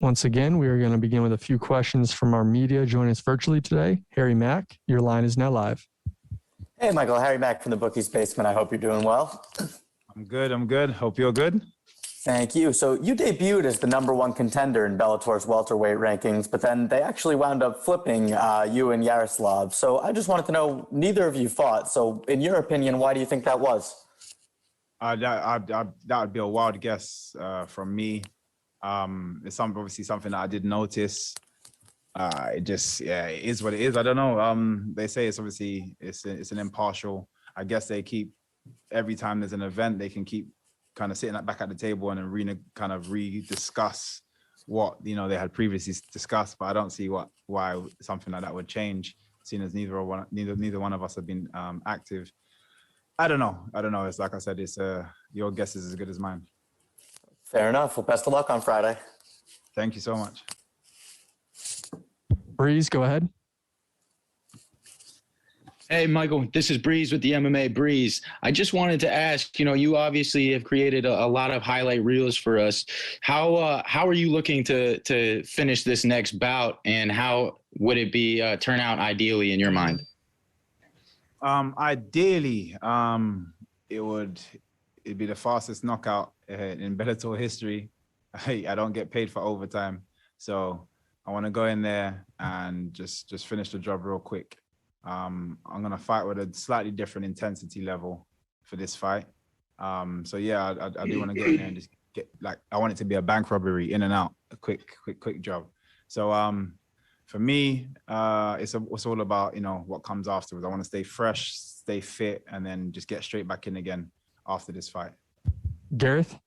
Once again, we are going to begin with a few questions from our media joining us virtually today. Harry Mack, your line is now live. Hey, Michael. Harry Mack from the Bookie's Basement. I hope you're doing well. I'm good. Hope you're good. Thank you. So you debuted as the #1 contender in Bellator's welterweight rankings, but then they actually wound up flipping you and Yaroslav. So I just wanted to know, neither of you fought. So in your opinion, why do you think that was? That would be a wild guess from me. It's obviously something that I did notice. It is what it is. I don't know. They say it's obviously it's an impartial. I guess they keep every time there's an event, they can keep kind of sitting back at the table and rediscuss what they had previously discussed. But I don't see why something like that would change, seeing as neither one of us have been active. I don't know. It's like I said. It's your guess is as good as mine. Fair enough. Well, best of luck on Friday. Thank you so much. Breeze, go ahead. Hey, Michael, this is Breeze with the MMA Breeze. I just wanted to ask, you obviously have created a lot of highlight reels for us. How are you looking to finish this next bout, and how would it be turn out ideally in your mind? Ideally, it'd be the fastest knockout in Bellator history. I don't get paid for overtime, so I want to go in there and just finish the job real quick. I'm gonna fight with a slightly different intensity level for this fight. So yeah, I do want to get in there and just I want it to be a bank robbery, in and out, a quick job. So for me, it's all about what comes afterwards. I want to stay fresh, stay fit, and then just get straight back in again after this fight. Gareth?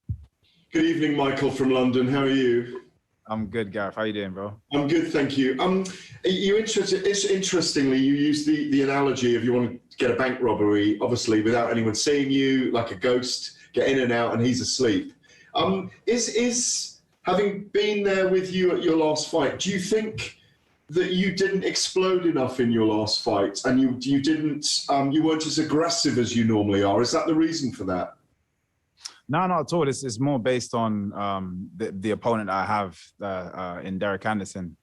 Good evening, Michael from London. How are you? I'm good, Gareth. How you doing, bro? I'm good, thank you. Interestingly, you used the analogy of you want to get a bank robbery, obviously, without anyone seeing you, like a ghost, get in and out, and he's asleep. Is having been there with you at your last fight, do you think that you didn't explode enough in your last fight, and you weren't as aggressive as you normally are? Is that the reason for that? No, not at all. It's more based on the opponent I have in Derek Anderson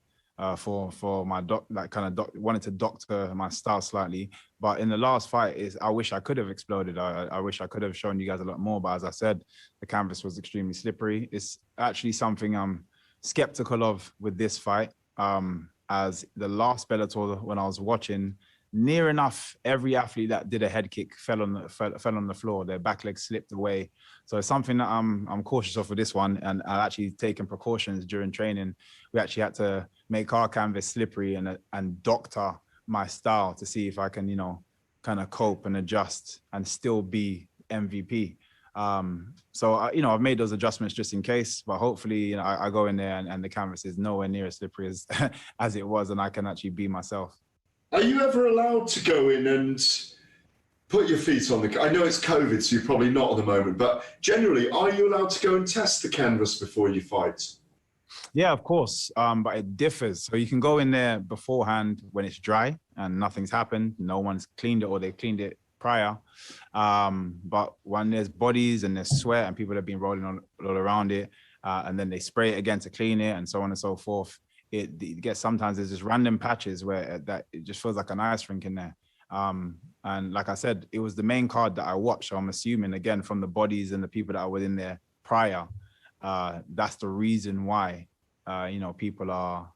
for my wanted to doctor my style slightly. But in the last fight, I wish I could have exploded. I wish I could have shown you guys a lot more. But as I said, the canvas was extremely slippery. It's actually something I'm skeptical of with this fight. As the last Bellator, when I was watching, near enough every athlete that did a head kick fell on the floor. Their back leg slipped away. So it's something that I'm cautious of for this one, and I've actually taken precautions during training. We actually had to make our canvas slippery and doctor my style to see if I can kind of cope and adjust and still be MVP. So I've made those adjustments just in case, but hopefully I go in there and the canvas is nowhere near as slippery as it was, and I can actually be myself. Are you ever allowed to go in and put your feet on I know it's COVID, so you're probably not at the moment, but generally, are you allowed to go and test the canvas before you fight? Yeah, of course, but it differs. So you can go in there beforehand when it's dry and nothing's happened, no one's cleaned it or they've cleaned it prior. But when there's bodies and there's sweat and people have been rolling all around it, and then they spray it again to clean it and so on and so forth, it gets, sometimes there's just random patches where it just feels like an ice rink in there. And like I said, it was the main card that I watched. So I'm assuming, again, from the bodies and the people that were in there prior, that's the reason why, people are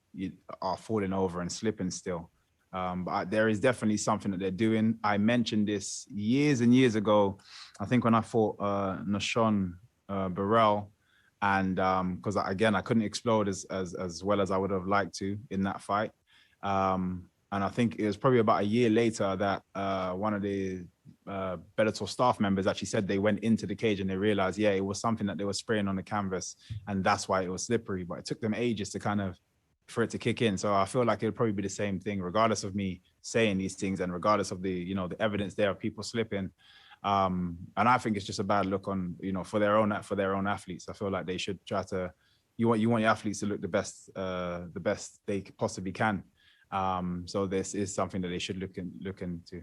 falling over and slipping still. But there is definitely something that they're doing. I mentioned this years and years ago, I think when I fought Nashon Burrell, and because again, I couldn't explode as well as I would have liked to in that fight. And I think it was probably about a year later that one of the Bellator staff members actually said they went into the cage and they realized, yeah, it was something that they were spraying on the canvas, and that's why it was slippery. But it took them ages to for it to kick in. So I feel like it would probably be the same thing, regardless of me saying these things and regardless of the evidence there of people slipping. And I think it's just a bad look on, for their own athletes. I feel like they should try to, you want your athletes to look the best they possibly can. So this is something that they should look into.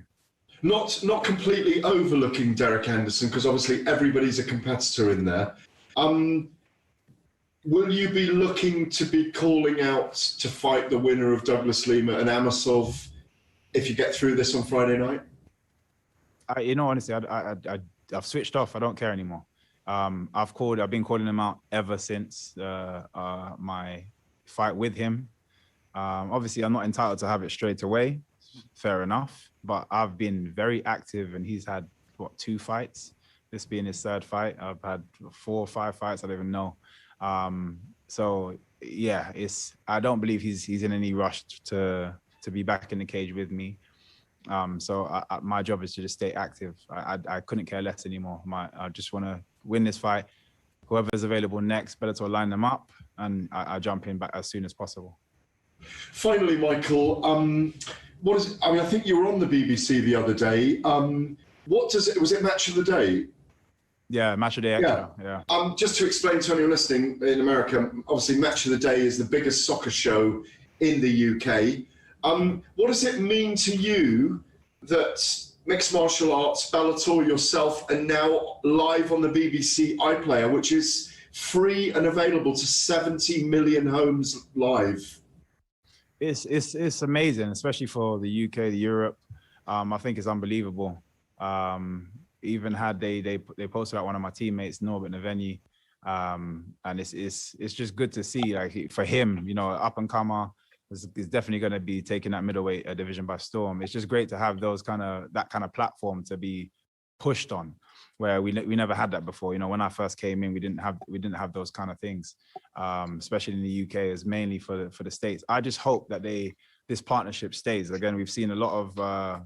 Not completely overlooking Derek Anderson, because obviously everybody's a competitor in there. will you be looking to be calling out to fight the winner of Douglas Lima and Amosov if you get through this on Friday night? Honestly, I've switched off. I don't care anymore. I've been calling him out ever since my fight with him. Obviously, I'm not entitled to have it straight away. Fair enough. But I've been very active, and he's had, 2 fights? This being his 3rd fight. I've had 4 or 5 fights. I don't even know. So yeah, I don't believe he's in any rush to be back in the cage with me. So my job is to just stay active. I couldn't care less anymore. I just want to win this fight. Whoever's available next, Bellator line them up, and I jump in back as soon as possible. Finally, Michael, I think you were on the BBC the other day. Was it Match of the Day? Yeah, Match of the Day Extra. Yeah. Just to explain to anyone listening in America, obviously Match of the Day is the biggest soccer show in the UK. What does it mean to you that mixed martial arts, Bellator, yourself, are now live on the BBC iPlayer, which is free and available to 70 million homes live? It's amazing, especially for the UK, the Europe. I think it's unbelievable. Even had they posted out one of my teammates, Norbert Naveni, and it's just good to see, like, for him, up and comer is definitely going to be taking that middleweight division by storm. It's just great to have that kind of platform to be pushed on, where we never had that before. When I first came in, we didn't have those kind of things, especially in the UK. It's mainly for the States. I just hope that this partnership stays. Again, we've seen a lot of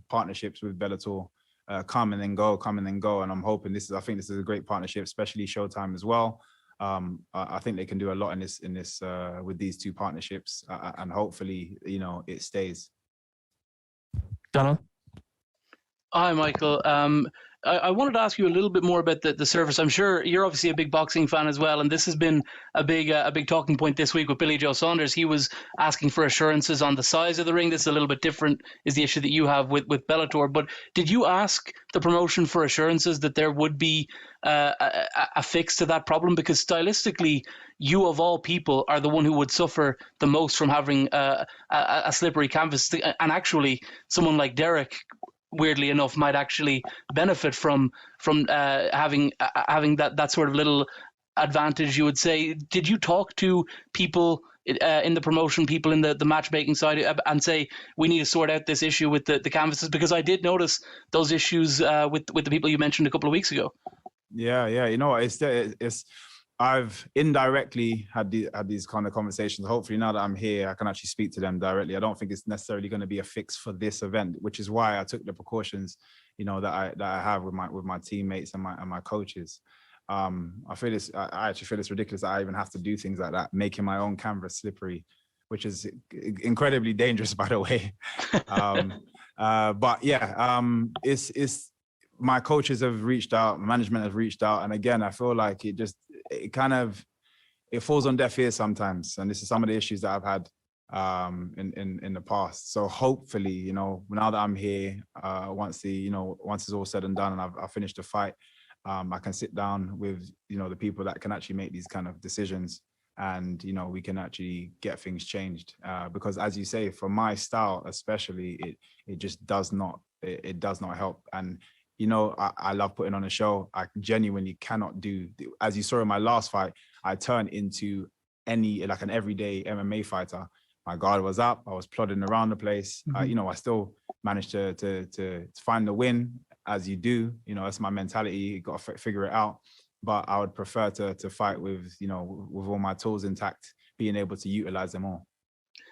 partnerships with Bellator come and then go, and I'm hoping I think this is a great partnership, especially Showtime as well. I think they can do a lot in this with these 2 partnerships, and hopefully, it stays. Donna? Hi, Michael. I wanted to ask you a little bit more about the service. I'm sure you're obviously a big boxing fan as well, and this has been a big talking point this week with Billy Joe Saunders. He was asking for assurances on the size of the ring. This is a little bit different, is the issue that you have with Bellator. But did you ask the promotion for assurances that there would be a fix to that problem? Because stylistically, you of all people are the one who would suffer the most from having a slippery canvas. And actually, someone like Derek, weirdly enough, might actually benefit from having that sort of little advantage, you would say. Did you talk to people in the promotion, people in the matchmaking side, and say, we need to sort out this issue with the canvases? Because I did notice those issues with the people you mentioned a couple of weeks ago. Yeah. It's I've indirectly had these kind of conversations. Hopefully, now that I'm here, I can actually speak to them directly. I don't think it's necessarily going to be a fix for this event, which is why I took the precautions, that I have with my teammates and my coaches. I actually feel it's ridiculous that I even have to do things like that, making my own canvas slippery, which is incredibly dangerous, by the way. But yeah, it's my coaches have reached out, management has reached out, and again, I feel like it falls on deaf ears sometimes, and this is some of the issues that I've had in the past. So hopefully, now that I'm here, once it's all said and done and I've finished the fight, I can sit down with the people that can actually make these kind of decisions, and we can actually get things changed. Because as you say, for my style especially, it just does not help. And I love putting on a show. I genuinely cannot do, as you saw in my last fight, I turned into an everyday MMA fighter. My guard was up. I was plodding around the place. Mm-hmm. I still managed to find the win, as you do. That's my mentality. You got to figure it out. But I would prefer to fight with all my tools intact, being able to utilize them all.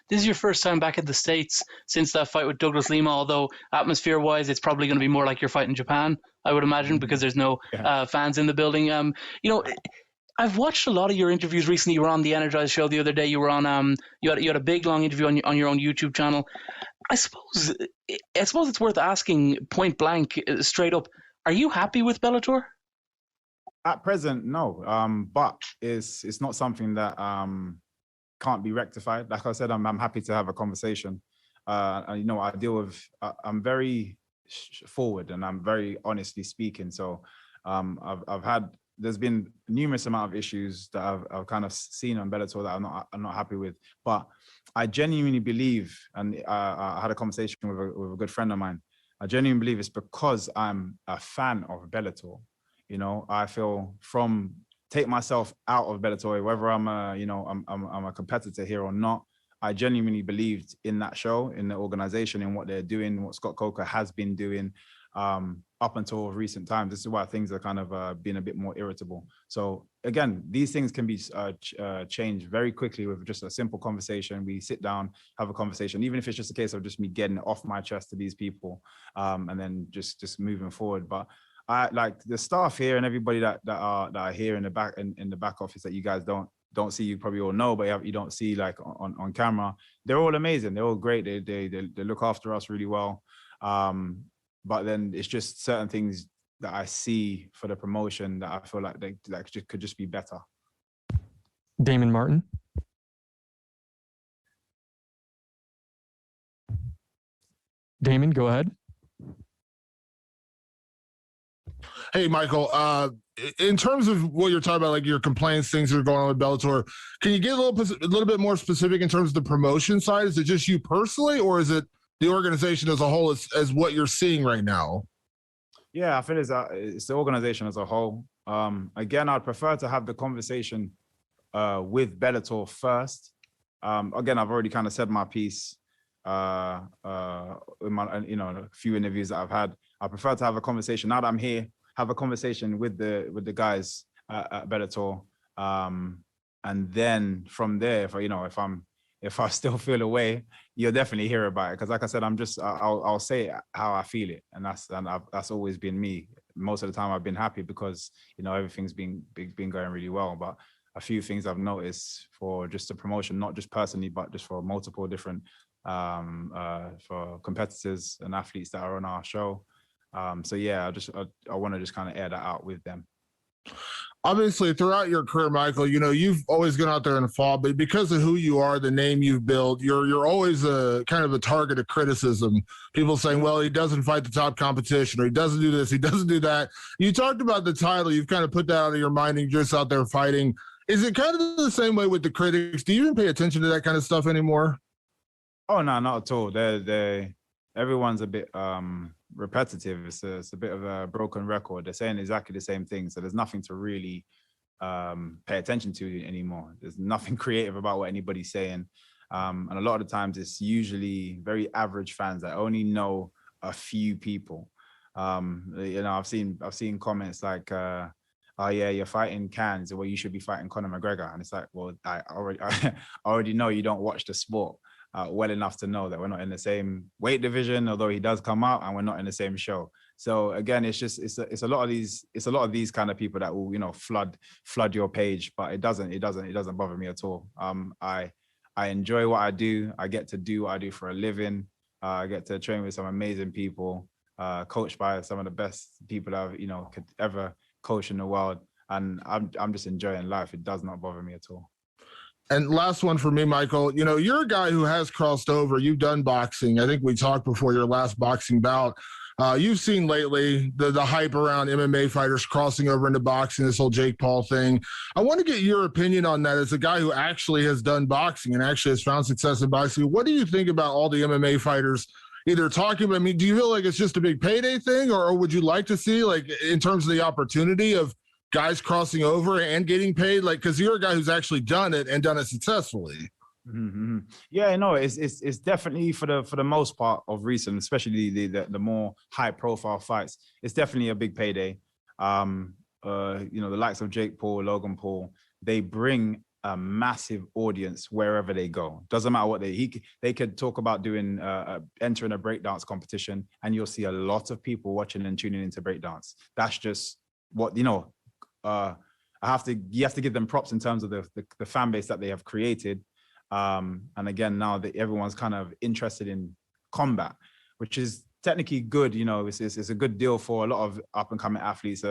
This is your first time back in the States since that fight with Douglas Lima, although atmosphere-wise, it's probably going to be more like you're fighting in Japan, I would imagine, because there's no fans in the building. I've watched a lot of your interviews recently. You were on the Energized show the other day. You were on you had a big long interview on your own YouTube channel. I suppose it's worth asking point blank, straight up, are you happy with Bellator? At present, no. But it's not something that can't be rectified. Like I said, I'm happy to have a conversation. And, I deal with. I'm very forward, and I'm very honestly speaking. So I've had there's been numerous amount of issues that I've kind of seen on Bellator that I'm not happy with. But I genuinely believe, and I had a conversation with a good friend of mine. I genuinely believe it's because I'm a fan of Bellator. You know, I feel take myself out of Bellator, whether I'm a competitor here or not. I genuinely believed in that show, in the organization, in what they're doing, what Scott Coker has been doing up until recent times. This is why things are kind of being a bit more irritable. So again, these things can be changed very quickly with just a simple conversation. We sit down, have a conversation, even if it's just a case of just me getting it off my chest to these people, and then just moving forward. But I like the staff here and everybody that are here in the back office that you guys don't see, you probably all know, but you don't see like on camera. They're all amazing. They're all great. They look after us really well. But then it's just certain things that I see for the promotion that I feel like they could just be better. Damon Martin. Damon, go ahead. Hey, Michael, in terms of what you're talking about, like your complaints, things that are going on with Bellator, can you get a little bit more specific in terms of the promotion side? Is it just you personally, or is it the organization as a whole as what you're seeing right now? Yeah, I feel it's the organization as a whole. Again, I'd prefer to have the conversation with Bellator first. Again, I've already kind of said my piece in my, a few interviews that I've had. I prefer to have a conversation now that I'm here. Have a conversation with the guys at Bellator, and then from there, if I still feel away, you'll definitely hear about it. Because like I said, I'll say it how I feel it, and that's always been me. Most of the time, I've been happy because everything's been going really well. But a few things I've noticed for just the promotion, not just personally, but just for multiple different for competitors and athletes that are on our show. So yeah, I want to just kind of air that out with them. Obviously, throughout your career, Michael, you've always gone out there and fought, but because of who you are, the name you've built, you're always a kind of a target of criticism. People saying, well, he doesn't fight the top competition, or he doesn't do this, he doesn't do that. You talked about the title. You've kind of put that out of your mind and you're just out there fighting. Is it kind of the same way with the critics? Do you even pay attention to that kind of stuff anymore? Oh, no, not at all. Everyone's a bit repetitive. It's a bit of a broken record. They're saying exactly the same thing. So there's nothing to really pay attention to anymore. There's nothing creative about what anybody's saying. And a lot of the times it's usually very average fans that only know a few people. I've seen comments like, oh yeah, you're fighting Cans, well, you should be fighting Conor McGregor. And it's like, well, I already know you don't watch the sport well enough to know that we're not in the same weight division, although he does come out, and we're not in the same show. So again, it's a lot of these kind of people that will flood your page, but it doesn't bother me at all. I enjoy what I do. I get to do what I do for a living. I get to train with some amazing people, coached by some of the best people that I've could ever coach in the world, and I'm just enjoying life. It does not bother me at all. And last one for me, Michael, you're a guy who has crossed over. You've done boxing. I think we talked before your last boxing bout. You've seen lately the hype around MMA fighters crossing over into boxing, this whole Jake Paul thing. I want to get your opinion on that as a guy who actually has done boxing and actually has found success in boxing. What do you think about all the MMA fighters either talking about, do you feel like it's just a big payday thing, or would you like to see, like, in terms of the opportunity of guys crossing over and getting paid, like, because you're a guy who's actually done it and done it successfully? Mm-hmm. Yeah, no, it's definitely for the most part of recent, especially the more high profile fights, it's definitely a big payday. The likes of Jake Paul, Logan Paul, they bring a massive audience wherever they go. Doesn't matter what they could talk about doing entering a breakdance competition, and you'll see a lot of people watching and tuning into breakdance. That's just what you have to give them props in terms of the fan base that they have created. And again, now that everyone's kind of interested in combat, which is technically good, it's a good deal for a lot of up and coming athletes.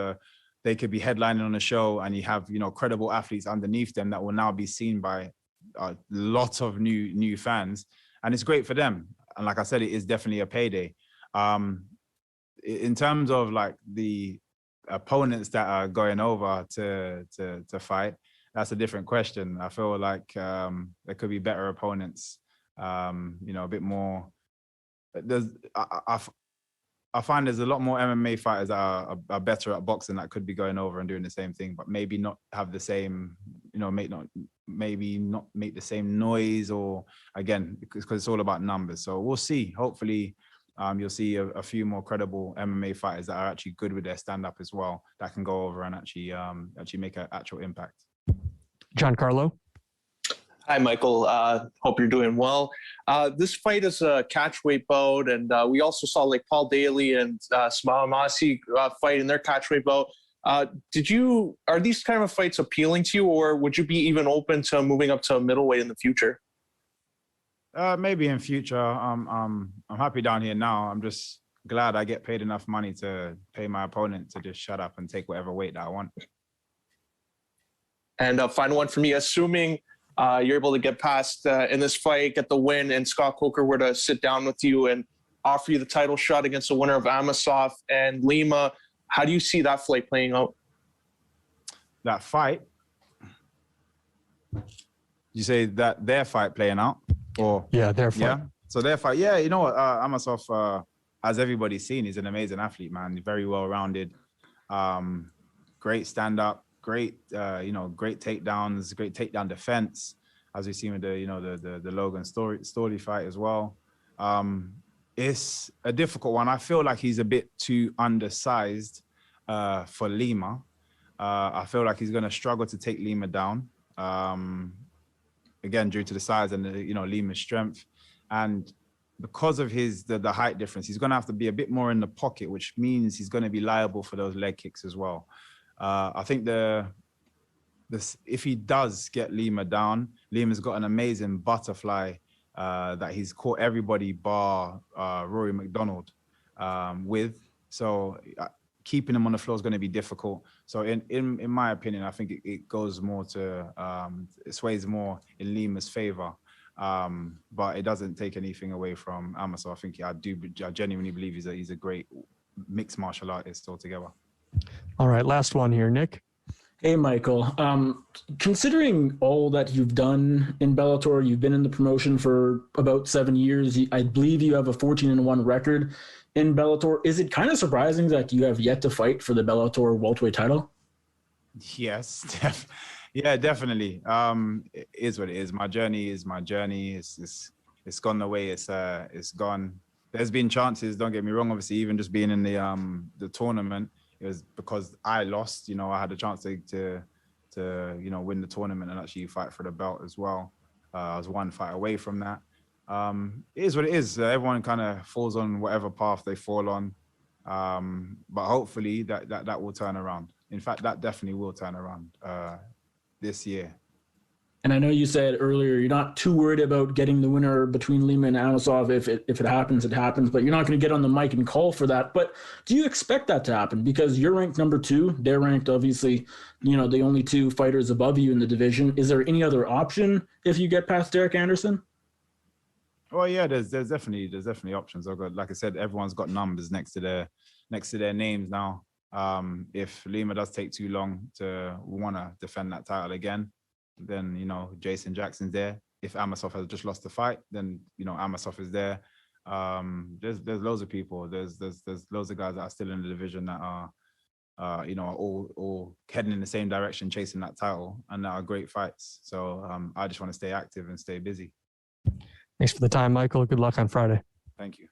They could be headlining on a show, and you have credible athletes underneath them that will now be seen by a lot of new fans, and it's great for them. And like I said, it is definitely a payday. In terms of like the opponents that are going over to fight, that's a different question. I feel like there could be better opponents, a bit more. I find there's a lot more MMA fighters that are better at boxing that could be going over and doing the same thing, but maybe not have the same, maybe not make the same noise, or again, because it's all about numbers. So we'll see. Hopefully, you'll see a few more credible MMA fighters that are actually good with their stand-up as well, that can go over and actually make an actual impact. Giancarlo? Hi, Michael. Hope you're doing well. This fight is a catchweight bout, and we also saw like Paul Daly and Smail Masi fight in their catchweight bout. Are these kind of fights appealing to you, or would you be even open to moving up to a middleweight in the future? Maybe in future. I'm happy down here now. I'm just glad I get paid enough money to pay my opponent to just shut up and take whatever weight that I want. And final one for me, assuming you're able to get past in this fight, get the win, and Scott Coker were to sit down with you and offer you the title shot against the winner of Amosov and Lima, how do you see that fight playing out? That fight? You say that their fight playing out? Or yeah, their fight. Yeah. So their fight. Yeah, you know what? Amosov, as everybody's seen, he's an amazing athlete, man. He's very well rounded. Great stand up. Great, great takedowns, great takedown defense, as we've seen with the Logan Storley fight as well. It's a difficult one. I feel like he's a bit too undersized for Lima. I feel like he's going to struggle to take Lima down. Again, due to the size and Lima's strength, and because of the height difference, he's going to have to be a bit more in the pocket, which means he's going to be liable for those leg kicks as well. I think if he does get Lima down, Lima's got an amazing butterfly that he's caught everybody bar Rory McDonald with. So keeping him on the floor is going to be difficult. So in my opinion, I think it goes more it sways more in Lima's favor. But it doesn't take anything away from Amosov. I think I genuinely believe he's a great mixed martial artist altogether. All right, last one here, Nick. Hey, Michael. Considering all that you've done in Bellator, you've been in the promotion for about 7 years. I believe you have a 14-1 record in Bellator. Is it kind of surprising that you have yet to fight for the Bellator welterweight title? Yes, yeah, definitely. It is what it is. My journey is my journey. It's gone the way it's gone. There's been chances. Don't get me wrong. Obviously, even just being in the tournament. It was because I lost, I had a chance to win the tournament and actually fight for the belt as well. I was one fight away from that. It is what it is. Everyone kind of falls on whatever path they fall on. But hopefully that will turn around. In fact, that definitely will turn around this year. And I know you said earlier you're not too worried about getting the winner between Lima and Amosov. If it happens, it happens. But you're not going to get on the mic and call for that. But do you expect that to happen? Because you're ranked number 2. They're ranked, obviously, the only 2 fighters above you in the division. Is there any other option if you get past Derek Anderson? Well, yeah, there's definitely options. Like I said, everyone's got numbers next to their names now. If Lima does take too long to want to defend that title again, then Jason Jackson's there. If Amosov has just lost the fight, then Amosov is there. There's loads of people. There's loads of guys that are still in the division that are all heading in the same direction, chasing that title, and that are great fights. So I just want to stay active and stay busy. Thanks for the time, Michael. Good luck on Friday. Thank you.